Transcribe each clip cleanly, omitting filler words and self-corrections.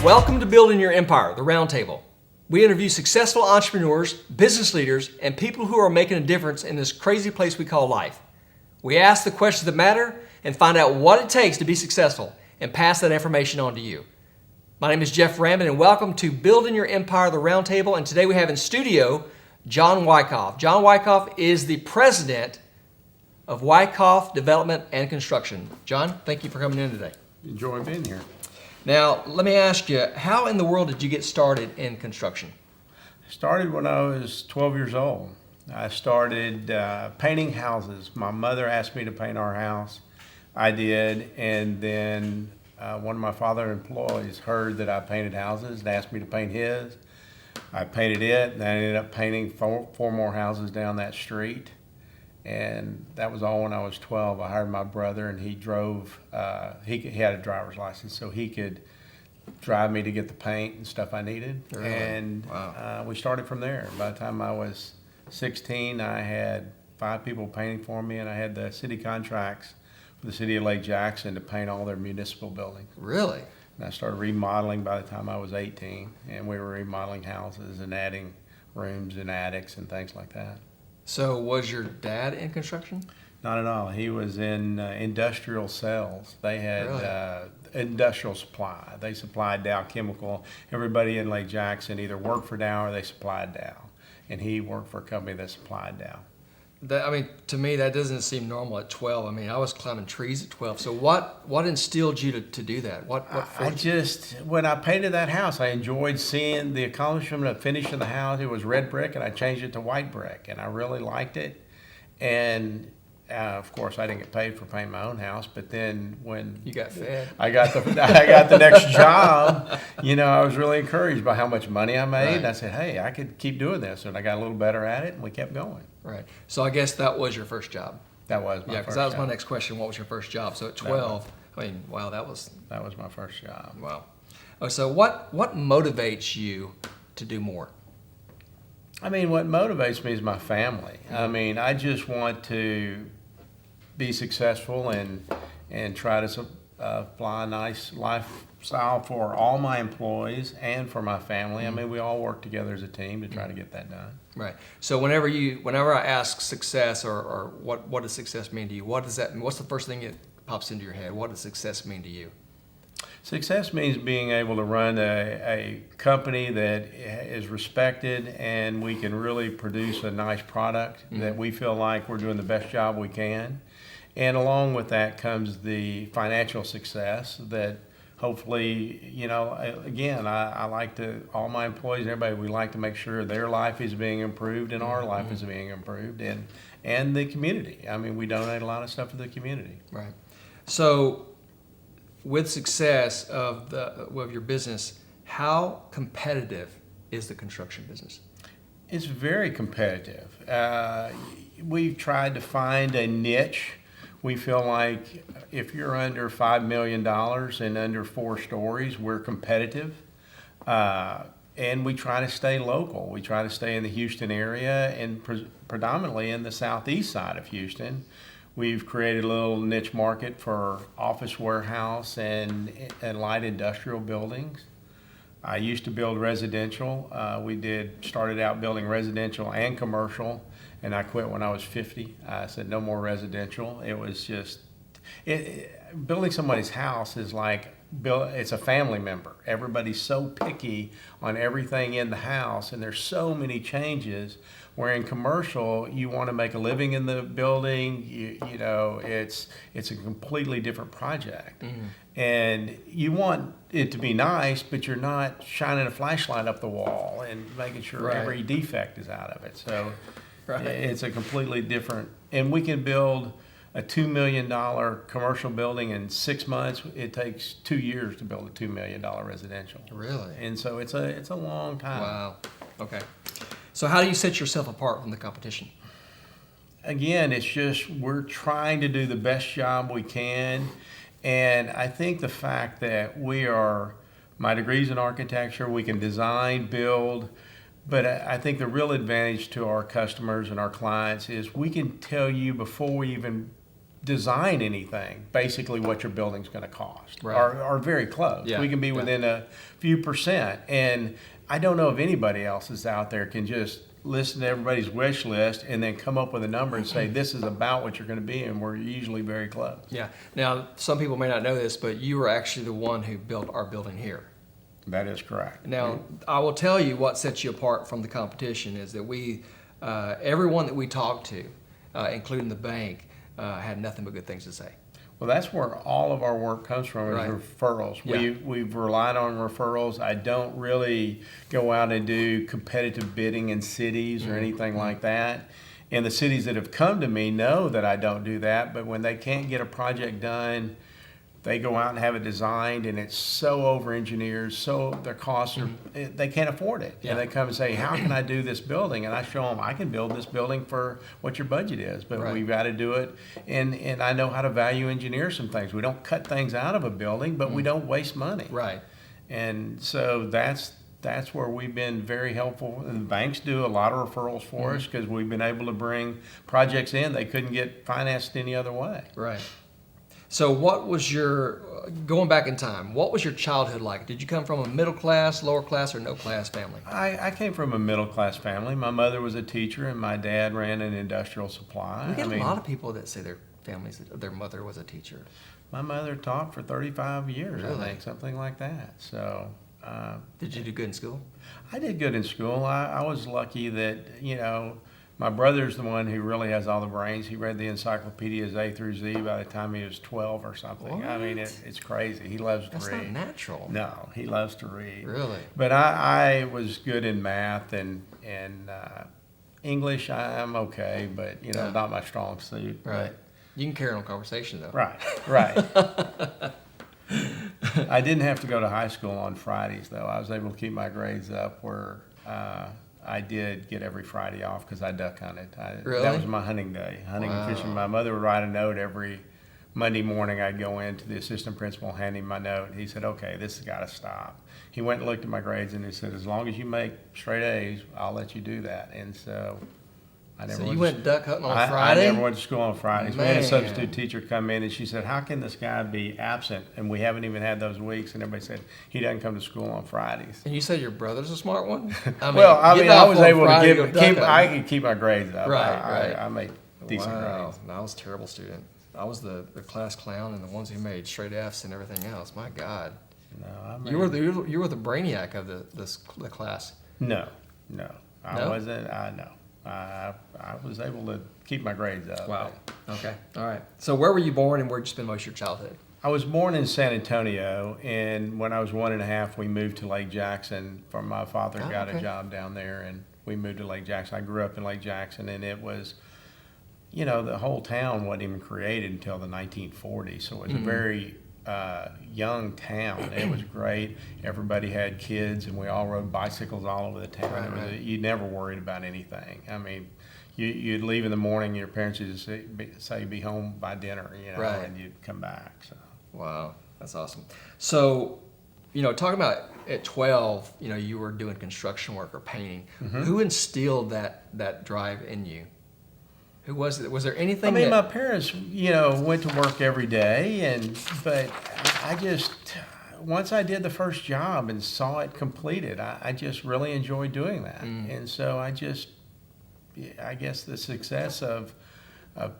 Welcome to Building Your Empire, the Roundtable. We interview successful entrepreneurs, business leaders, and people who are making a difference in this crazy place we call life. We ask the questions that matter and find out what it takes to be successful and pass that information on to you. My name is Jeff Ramon, and welcome to Building Your Empire, the Roundtable. And today we have in studio John Wycoff. John Wycoff is the president of Wycoff Development and Construction. John, thank you for coming in today. Enjoy being here. Now, let me ask you, how in the world did you get started in construction? I started when I was 12 years old. I started painting houses. My mother asked me to paint our house. I did, and then one of my father's employees heard that I painted houses and asked me to paint his. I painted it, and I ended up painting four more houses down that street. And that was all when I was 12. I hired my brother, and he drove. He had a driver's license, so he could drive me to get the paint and stuff I needed. Really? And Wow. We started from there. By the time I was 16, I had 5 people painting for me, and I had the city contracts for the city of Lake Jackson to paint all their municipal buildings. Really? And I started remodeling by the time I was 18, and we were remodeling houses and adding rooms and attics and things like that. So was your dad in construction? Not at all. He was in industrial sales. They had Really? Industrial supply. They supplied Dow Chemical. Everybody in Lake Jackson either worked for Dow or they supplied Dow. And he worked for a company that supplied Dow. To me, that doesn't seem normal at 12. I was climbing trees at 12. So what instilled you to do that? When I painted that house, I enjoyed seeing the accomplishment of finishing the house. It was red brick, and I changed it to white brick, and I really liked it. And of course, I didn't get paid for painting my own house. But then when You got fed. I got the next job, I was really encouraged by how much money I made. Right. And I said, hey, I could keep doing this. And I got a little better at it, and we kept going. Right. So I guess that was your first job. That was my Yeah, first because that was job. my next question. What was your first job? So at 12, wow, that was my first job. wow. Oh, so what motivates you to do more? What motivates me is my family. I just want to be successful and try to fly a nice lifestyle for all my employees and for my family. We all work together as a team to try to get that done. Right. So whenever I ask success or what does success mean to you, what does that mean? What's the first thing that pops into your head? What does success mean to you? Success means being able to run a company that is respected, and we can really produce a nice product that we feel like we're doing the best job we can. And along with that comes the financial success that hopefully, again, I like to, all my employees, everybody, we like to make sure their life is being improved and our life is being improved, and the community. We donate a lot of stuff to the community. Right. So with success of your business, how competitive is the construction business? It's very competitive. We've tried to find a niche. We feel like if you're under $5 million and under 4 stories, we're competitive. And we try to stay local. We try to stay in the Houston area and predominantly in the southeast side of Houston. We've created a little niche market for office warehouse and light industrial buildings. I used to build residential. Started out building residential and commercial, and I quit when I was 50. I said no more residential. It was just, building somebody's house is like, it's a family member. Everybody's so picky on everything in the house, and there's so many changes. Where in commercial, you want to make a living in the building. It's a completely different project, and you want it to be nice, but you're not shining a flashlight up the wall and making sure every defect is out of it. So it's a completely different. And we can build a $2 million commercial building in 6 months. It takes 2 years to build a $2 million residential. Really? And so it's a long time. Wow. Okay. So how do you set yourself apart from the competition? Again, it's just we're trying to do the best job we can. And I think the fact that my degree's in architecture, we can design, build, but I think the real advantage to our customers and our clients is we can tell you before we even design anything, basically what your building's going to cost, Right. or very close. Yeah, We can be yeah. within a few percent. And I don't know if anybody else is out there can just listen to everybody's wish list and then come up with a number and say, this is about what you're going to be, and we're usually very close. Yeah. Now, some people may not know this, but you were actually the one who built our building here. That is correct. Now, I will tell you what sets you apart from the competition is that everyone that we talked to, including the bank, had nothing but good things to say. Well, that's where all of our work comes from, is Right. referrals. Yeah. We've relied on referrals. I don't really go out and do competitive bidding in cities or anything like that. And the cities that have come to me know that I don't do that, but when they can't get a project done, they go out and have it designed, and it's so over-engineered, so their costs are, they can't afford it. Yeah. And they come and say, how can I do this building? And I show them, I can build this building for what your budget is, but Right. we've got to do it. And I know how to value engineer some things. We don't cut things out of a building, but we don't waste money. Right. And so that's where we've been very helpful. And the banks do a lot of referrals for us because we've been able to bring projects in they couldn't get financed any other way. Right. So what was going back in time, what was your childhood like? Did you come from a middle class, lower class, or no class family? I came from a middle class family. My mother was a teacher and my dad ran an industrial supply. We get a lot of people that say their mother was a teacher. My mother taught for 35 years, Really? I think, something like that. So Did you do good in school? I did good in school. I was lucky that, my brother's the one who really has all the brains. He read the encyclopedias A through Z by the time he was 12 or something. I mean, What? it's crazy. He loves to That's read. not natural. No, he loves to read. Really? But I was good in math and English. I'm okay, but Yeah. not my strong suit. Right. You can carry on a conversation though. Right. I didn't have to go to high school on Fridays though. I was able to keep my grades up where I did get every Friday off because I duck hunted. Really? That was my hunting day, hunting and fishing. My mother would write a note every Monday morning. I'd go in to the assistant principal, hand him my note. He said, okay, this has got to stop. He went and looked at my grades and he said, as long as you make straight A's, I'll let you do that. And so I never So you went duck hunting on I Friday? never went to school on Fridays. We had a Man. substitute teacher come in and she said, how can this guy be absent? And we haven't even had those weeks. And everybody said, he doesn't come to school on Fridays. And you said your brother's a smart one? I I getting was off on able to Friday keep, duck hunting. I could keep my grades up. Right. I made decent Wow. grades. No, I was a terrible student. I was the class clown and the ones who made straight F's and everything else. My God. No, I made, You were the brainiac of the class. No, I No? wasn't. No, I was able to keep my grades up. Wow. Okay. All right. So where were you born and where'd you spend most of your childhood? I was born in San Antonio, and when I was 1.5, we moved to Lake Jackson. My father Oh, got okay. a job down there, and we moved to Lake Jackson. I grew up in Lake Jackson, and it was, the whole town wasn't even created until the 1940s, so it was a very young town. It was great. Everybody had kids, and we all rode bicycles all over the town. Right. You never worried about anything. I mean, you'd leave in the morning, your parents would just say be home by dinner, Right. and you'd come back. So. Wow. That's awesome. So, talking about at 12, you were doing construction work or painting. Who instilled that drive in you? Who was it? Was there anything My parents, went to work every day, but I just, once I did the first job and saw it completed, I just really enjoyed doing that. And so I guess the success of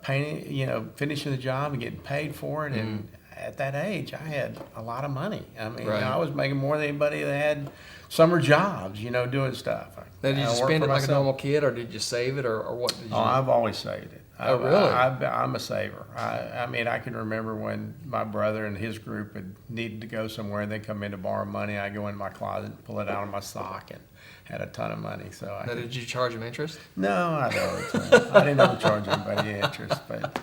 painting, finishing the job and getting paid for it, and at that age, I had a lot of money. I mean, Right. I was making more than anybody that had summer jobs, doing stuff. Now, did you I worked spend for it like a myself. normal kid, or did you save it, or what did you? Oh, I've always saved it. Oh, really? I'm a saver. I can remember when my brother and his group had needed to go somewhere and they come in to borrow money. I go in my closet, pull it out of my sock, and had a ton of money. So Now, did you charge them interest? no, I don't. I didn't ever charge anybody interest, but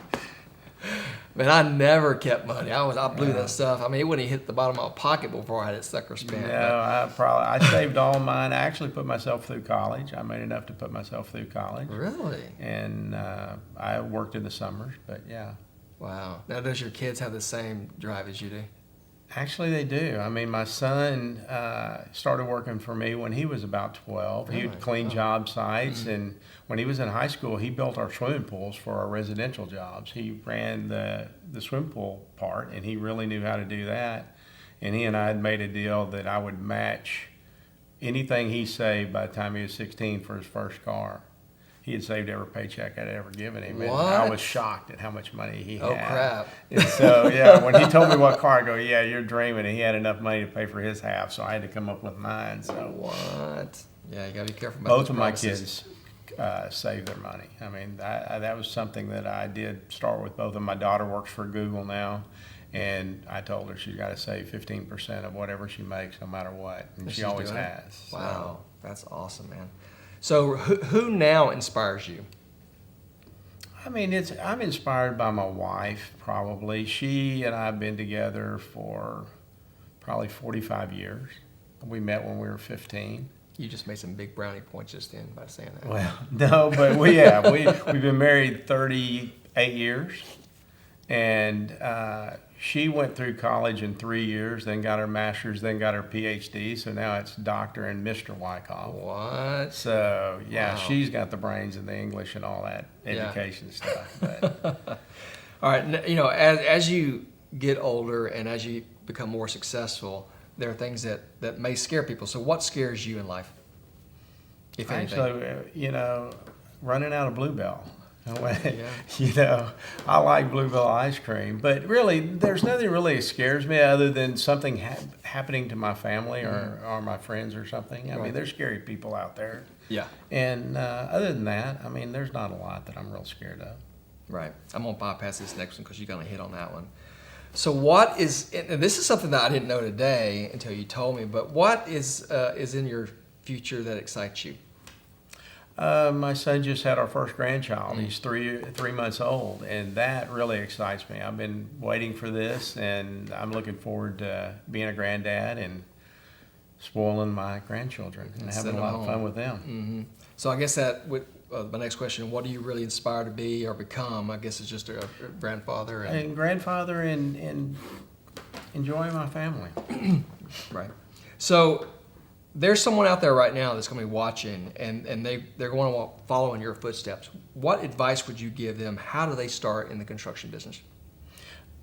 Man, I never kept money. I blew that stuff. I mean, it wouldn't even hit the bottom of my pocket before I had it sucker spent. no, I saved all of mine. I actually put myself through college. I made enough to put myself through college. Really? And I worked in the summers, but yeah. Wow. Now, does your kids have the same drive as you do? Actually, they do. I mean, my son started working for me when he was about 12. He would clean job sites, and when he was in high school, he built our swimming pools for our residential jobs. He ran the swim pool part, and he really knew how to do that. And he and I had made a deal that I would match anything he saved by the time he was 16 for his first car. He had saved every paycheck I'd ever given him. And What? I was shocked at how much money he had. Oh, crap. And so, yeah, when he told me what car, I go, yeah, you're dreaming. And he had enough money to pay for his half, so I had to come up with mine. So What? Yeah, you got to be careful about both those of my promises. kids saved their money. I mean, that was something that I did start with both of them. My daughter works for Google now. And I told her she's got to save 15% of whatever she makes, no matter what. And she She's always doing it? has. So. Wow, that's awesome, man. So who now inspires you? I mean, I'm inspired by my wife, probably. She and I have been together for probably 45 years. We met when we were 15. You just made some big brownie points just then by saying that. Well, no, but we've been married 38 years. And she went through college in 3 years, then got her master's, then got her PhD. So now it's Dr. and Mr. Wycoff. What? So, yeah, Wow. she's got the brains and the English and all that education stuff. But. All right, as you get older and as you become more successful, there are things that may scare people. So what scares you in life, if anything? Actually, running out of Bluebell. Yeah. I like Bluebell ice cream, but really, there's nothing really that scares me other than something happening to my family or my friends or something. I mean, there's scary people out there. Yeah. And other than that, I mean, there's not a lot that I'm real scared of. Right. I'm going to bypass this next one because you're going to hit on that one. So what is, and this is something that I didn't know today until you told me, but what is in your future that excites you? My son just had our first grandchild. He's three months old, and that really excites me. I've been waiting for this, and I'm looking forward to being a granddad and spoiling my grandchildren and having a lot of fun with them. Mm-hmm. So I guess that with my next question, what are you really inspired to be or become? I guess it's just a grandfather. And grandfather and enjoying my family. Right. So there's someone out there right now that's going to be watching, and they're going to follow in your footsteps. What advice would you give them? How do they start in the construction business?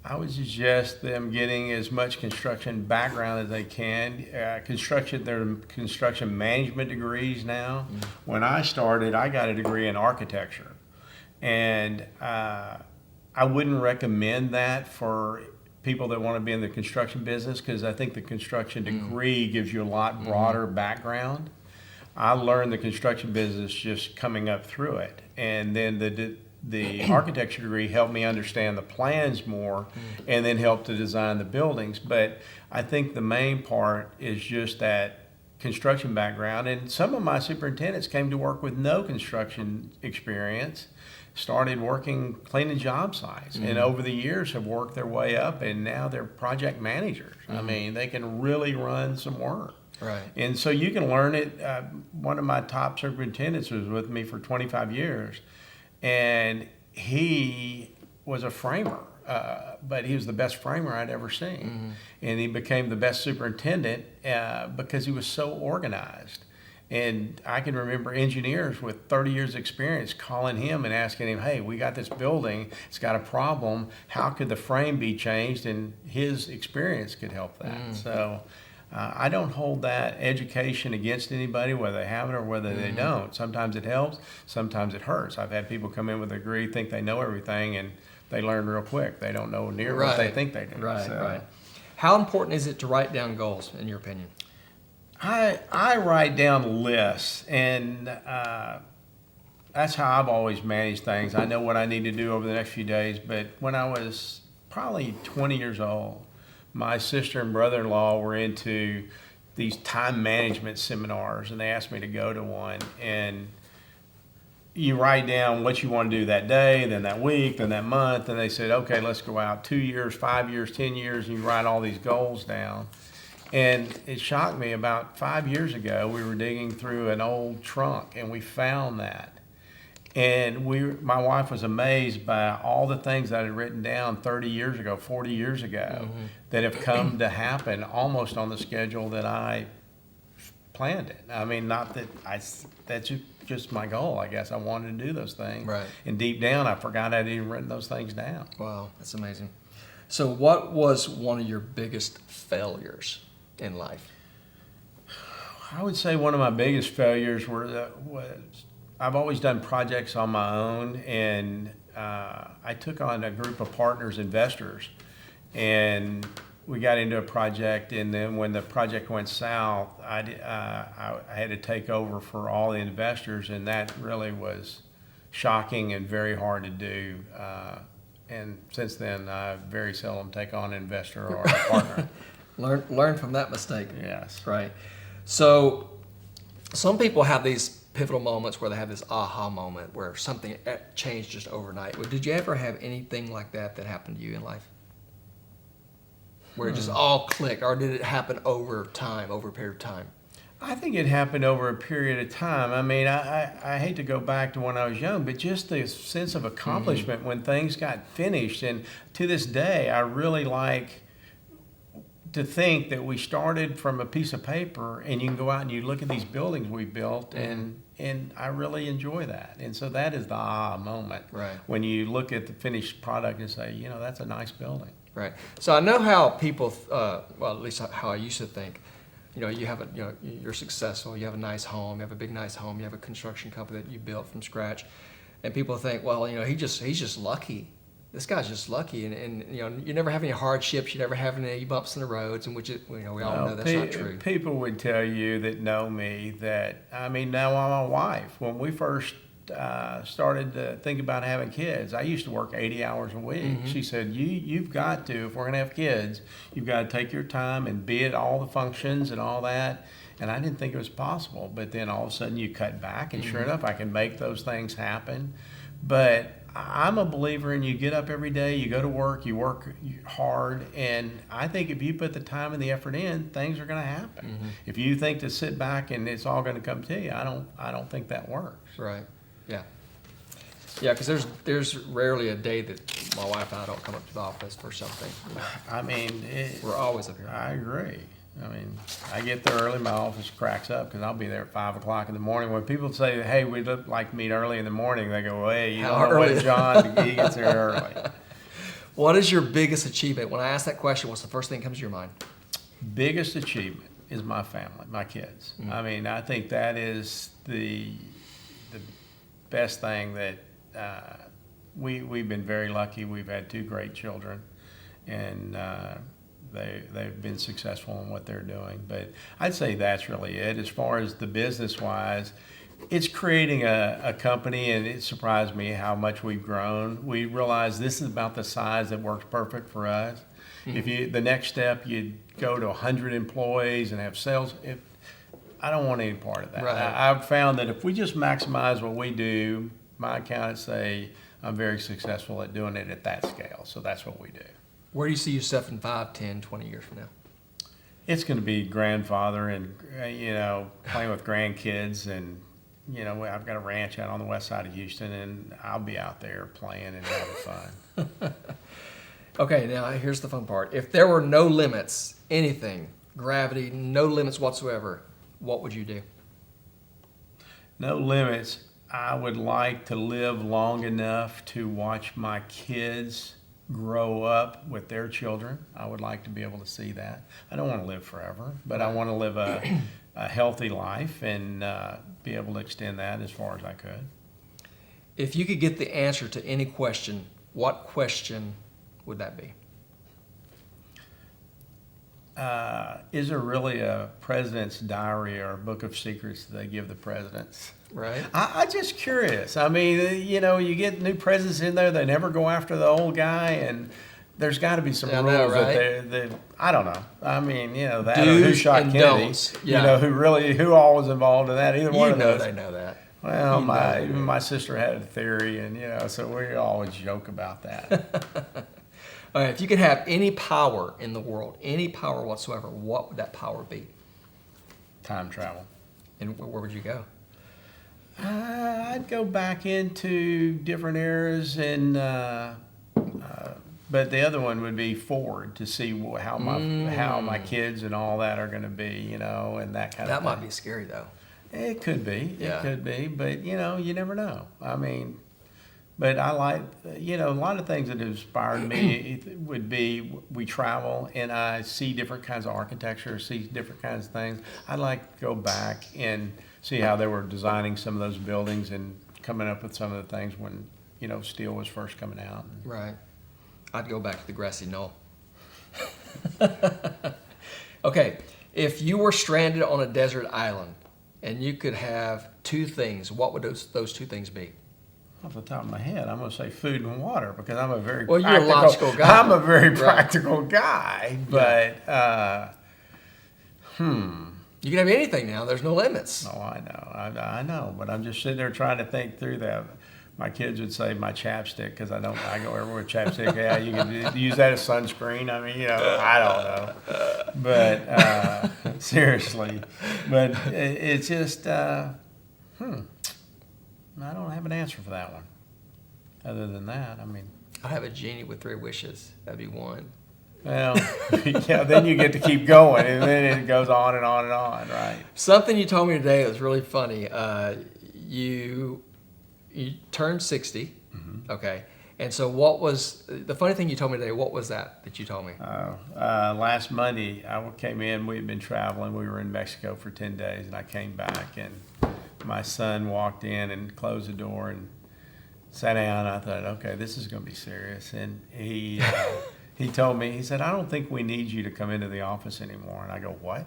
I would suggest them getting as much construction background as they can. Their construction management degrees now. Mm-hmm. When I started, I got a degree in architecture, and I wouldn't recommend that for people that want to be in the construction business, because I think the construction degree gives you a lot broader background. I learned the construction business just coming up through it, and then the architecture degree helped me understand the plans more, and then helped to design the buildings. But I think the main part is just that construction background, and some of my superintendents came to work with no construction experience, started working cleaning job sites, and over the years have worked their way up, and now they're project managers. I mean, they can really run some work. Right. And so you can learn it. One of my top superintendents was with me for 25 years, and he was a framer, but he was the best framer I'd ever seen. And he became the best superintendent because he was so organized. And I can remember engineers with 30 years experience calling him and asking him, hey, we got this building, it's got a problem, how could the frame be changed? And his experience could help that. So I don't hold that education against anybody, whether they have it or whether they don't. Sometimes it helps, sometimes it hurts. I've had people come in with a degree, think they know everything, and they learn real quick. They don't know near what they think they do. Right. How important is it to write down goals, in your opinion? I write down lists, and that's how I've always managed things. I know what I need to do over the next few days, but when I was probably 20 years old, my sister and brother-in-law were into these time management seminars, and they asked me to go to one. And you write down what you want to do that day, then that week, then that month, and they said, okay, let's go out 2 years, 5 years, 10 years, and you write all these goals down. And it shocked me, about 5 years ago, we were digging through an old trunk, and we found that. And my wife was amazed by all the things that I had written down 30 yeyears ago, 40 years ago, that have come to happen almost on the schedule that I planned it. I mean, not that that's just my goal. I guess I wanted to do those things. Right. And deep down, I forgot I'd even written those things down. Wow, that's amazing. So what was one of your biggest failures in life? I would say one of my biggest failures was I've always done projects on my own, and I took on a group of partners, investors, and we got into a project, and then when the project went south, I had to take over for all the investors, and that really was shocking and very hard to do. And since then, I very seldom take on an investor or a partner. Learn from that mistake. Yes. Right. So some people have these pivotal moments where they have this aha moment where something changed just overnight. Well, did you ever have anything like that happened to you in life? Where it just all clicked, or did it happen over time, over a period of time? I think it happened over a period of time. I mean, I hate to go back to when I was young, but just the sense of accomplishment when things got finished. And to this day, I really like to think that we started from a piece of paper, and you can go out and you look at these buildings we built, and I really enjoy that. And so that is the aha moment. Right. When you look at the finished product and say, you know, that's a nice building. Right. So I know how people, well, at least how I used to think. You know, you're successful. You have a nice home. You have a big, nice home. You have a construction company that you built from scratch, and people think, well, you know, he's just lucky. This guy's just lucky, and you know, you never have any hardships. You never have any bumps in the roads, and we all know that's not true. People would tell you that know me that, I mean, now my wife, when we first started to think about having kids, I used to work 80 hours a week. She said, you've got to, if we're going to have kids, you've got to take your time and be at all the functions and all that. And I didn't think it was possible. But then all of a sudden you cut back, and sure enough, I can make those things happen. But I'm a believer in you get up every day, you go to work, you work hard, and I think if you put the time and the effort in, things are going to happen. If you think to sit back and it's all going to come to you, I don't think that works. Right. Yeah. Yeah, because there's rarely a day that my wife and I don't come up to the office for something. You know. I mean, we're always up here. I agree. I mean, I get there early, my office cracks up because I'll be there at 5 o'clock in the morning. When people say, hey, we'd like to meet early in the morning, they go, well, hey, you don't know what John, he gets there early. What is your biggest achievement? When I ask that question, what's the first thing that comes to your mind? Biggest achievement is my family, my kids. I mean, I think that is the best thing that we've been very lucky. We've had 2 great children, and they've been successful in what they're doing. But I'd say that's really it. As far as the business-wise, it's creating a company, and it surprised me how much we've grown. We realized this is about the size that works perfect for us. If the next step, you'd go to 100 employees and have sales. I don't want any part of that. Right. I've found that if we just maximize what we do, my accountants say I'm very successful at doing it at that scale. So that's what we do. Where do you see yourself in 5, 10, 20 years from now? It's going to be grandfather and, you know, playing with grandkids. And, you know, I've got a ranch out on the west side of Houston, and I'll be out there playing and having fun. Okay, now here's the fun part. If there were no limits, anything, gravity, no limits whatsoever, what would you do? No limits. I would like to live long enough to watch my kids grow up with their children. I would like to be able to see that. I don't want to live forever, but I want to live a healthy life and be able to extend that as far as I could. If you could get the answer to any question, what question would that be? Is there really a president's diary or a book of secrets that they give the presidents? Right. I'm just curious. I mean, you know, you get new presidents in there, they never go after the old guy, and there's got to be some rules right? that I don't know. I mean, you know, that Do's or who shot and Kennedy. don'ts. Yeah. You know, who all was involved in that. Either one of those. They know that. Well, my sister had a theory, and you know, so we always joke about that. All right, if you could have any power in the world, any power whatsoever, what would that power be? Time travel. And where would you go? I'd go back into different eras, and but the other one would be forward to see how my kids and all that are going to be, you know, and that kind of That thing. might be scary though. It could be. Yeah. It could be. But, you know, you never know. I mean, but I like, you know, a lot of things that have inspired me would be we travel and I see different kinds of architecture, see different kinds of things. I'd like to go back and see how they were designing some of those buildings and coming up with some of the things when, you know, steel was first coming out. Right. I'd go back to the grassy knoll. Okay, if you were stranded on a desert island and you could have two things, what would those two things be? Off the top of my head, I'm going to say food and water because I'm a very Well, you're a logical guy. I'm a very Right. practical guy, but You can have anything now. There's no limits. Oh, I know, but I'm just sitting there trying to think through that. My kids would say my chapstick because I go everywhere with chapstick. Yeah, you can use that as sunscreen. I mean, you know, I don't know, but seriously, but it's just I don't have an answer for that one. Other than that, I mean, I have a genie with 3 wishes. That'd be one. well, yeah, then you get to keep going, and then it goes on and on and on, right? Something you told me today was really funny. You turned 60, okay? And so what was, the funny thing you told me today, what was that you told me? Last Monday, I came in. We had been traveling. We were in Mexico for 10 days, and I came back, and my son walked in and closed the door and sat down. I thought, okay, this is going to be serious. And he told me, he said, I don't think we need you to come into the office anymore. And I go, what?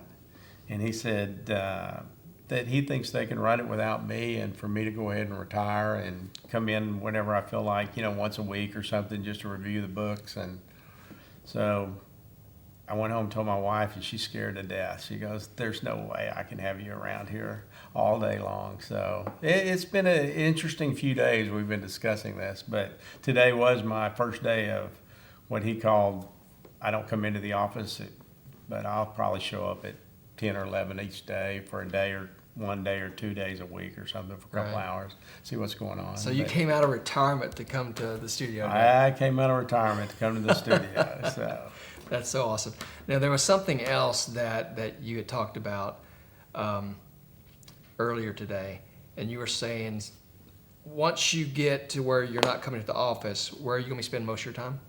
And he said that he thinks they can run it without me and for me to go ahead and retire and come in whenever I feel like, you know, once a week or something just to review the books. And so I went home and told my wife, and she's scared to death. She goes, there's no way I can have you around here all day long. So it's been an interesting few days. We've been discussing this, but today was my first day of what he called, I don't come into the office, but I'll probably show up at 10 or 11 each day for a day or 1 day or 2 days a week or something for a couple Right. hours, see what's going on. So you But came out of retirement to come to the studio today. I came out of retirement to come to the studio. So That's so awesome. Now, there was something else that you had talked about earlier today, and you were saying once you get to where you're not coming to the office, where are you going to be spending most of your time?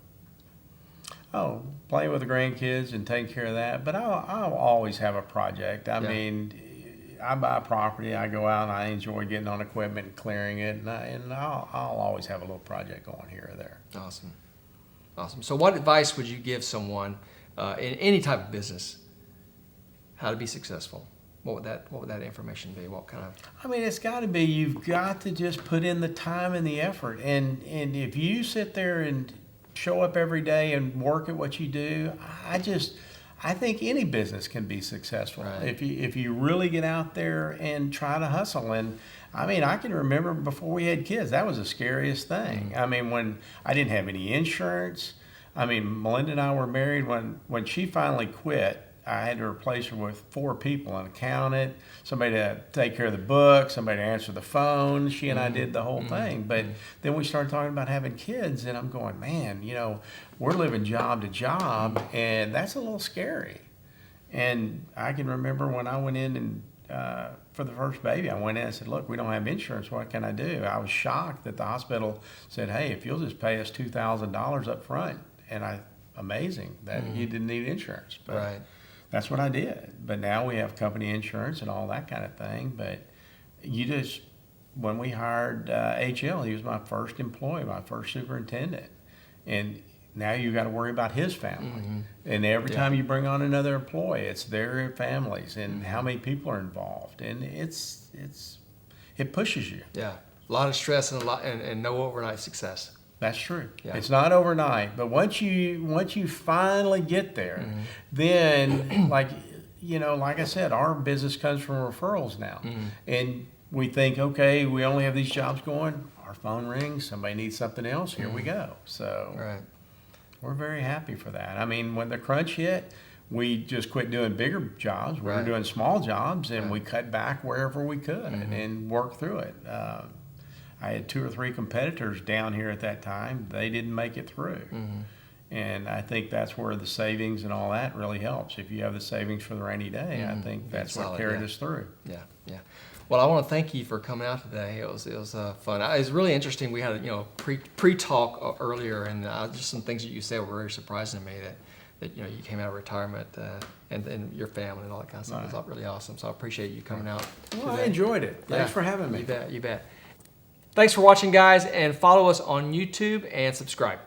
Oh, playing with the grandkids and taking care of that. But I'll always have a project. I Yeah. mean, I buy property, I go out and I enjoy getting on equipment and clearing it, and I'll always have a little project going here or there. Awesome. Awesome. So what advice would you give someone in any type of business how to be successful? What would that information be? What kind of? I mean, it's got to be, you've got to just put in the time and the effort. And if you sit there and show up every day and work at what you do, I think any business can be successful Right. if you really get out there and try to hustle. And I mean, I can remember before we had kids, that was the scariest thing. I mean, when I didn't have any insurance. I mean, Melinda and I were married when she finally quit. I had to replace her with 4 people, an accountant, somebody to take care of the books, somebody to answer the phone. She and I did the whole thing. But then we started talking about having kids, and I'm going, man, you know, we're living job to job, and that's a little scary. And I can remember when I went in and for the first baby, I went in and said, look, we don't have insurance. What can I do? I was shocked that the hospital said, hey, if you'll just pay us $2,000 up front. And amazing that you didn't need insurance. But Right. that's what I did. But now we have company insurance and all that kind of thing. But when we hired HL, he was my first employee, my first superintendent. And now you got to worry about his family. And every time you bring on another employee, it's their families and how many people are involved. And it pushes you. Yeah. A lot of stress and no overnight success. That's true. Yeah. It's not overnight, but once you finally get there, then like I said, our business comes from referrals now, and we think, okay, we only have these jobs going. Our phone rings. Somebody needs something else. Here we go. So Right. we're very happy for that. I mean, when the crunch hit, we just quit doing bigger jobs. We were doing small jobs, and we cut back wherever we could and worked through it. I had 2 or 3 competitors down here at that time. They didn't make it through. And I think that's where the savings and all that really helps. If you have the savings for the rainy day, I think that's what carried us through. Yeah, yeah. Well, I want to thank you for coming out today. It was fun. It was really interesting. We had pre-talk earlier, and just some things that you said were very surprising to me. That you came out of retirement and your family and all that kind of stuff. It was really awesome. So I appreciate you coming out. Well, I enjoyed it. Thanks for having me. You bet. Thanks for watching, guys, and follow us on YouTube and subscribe.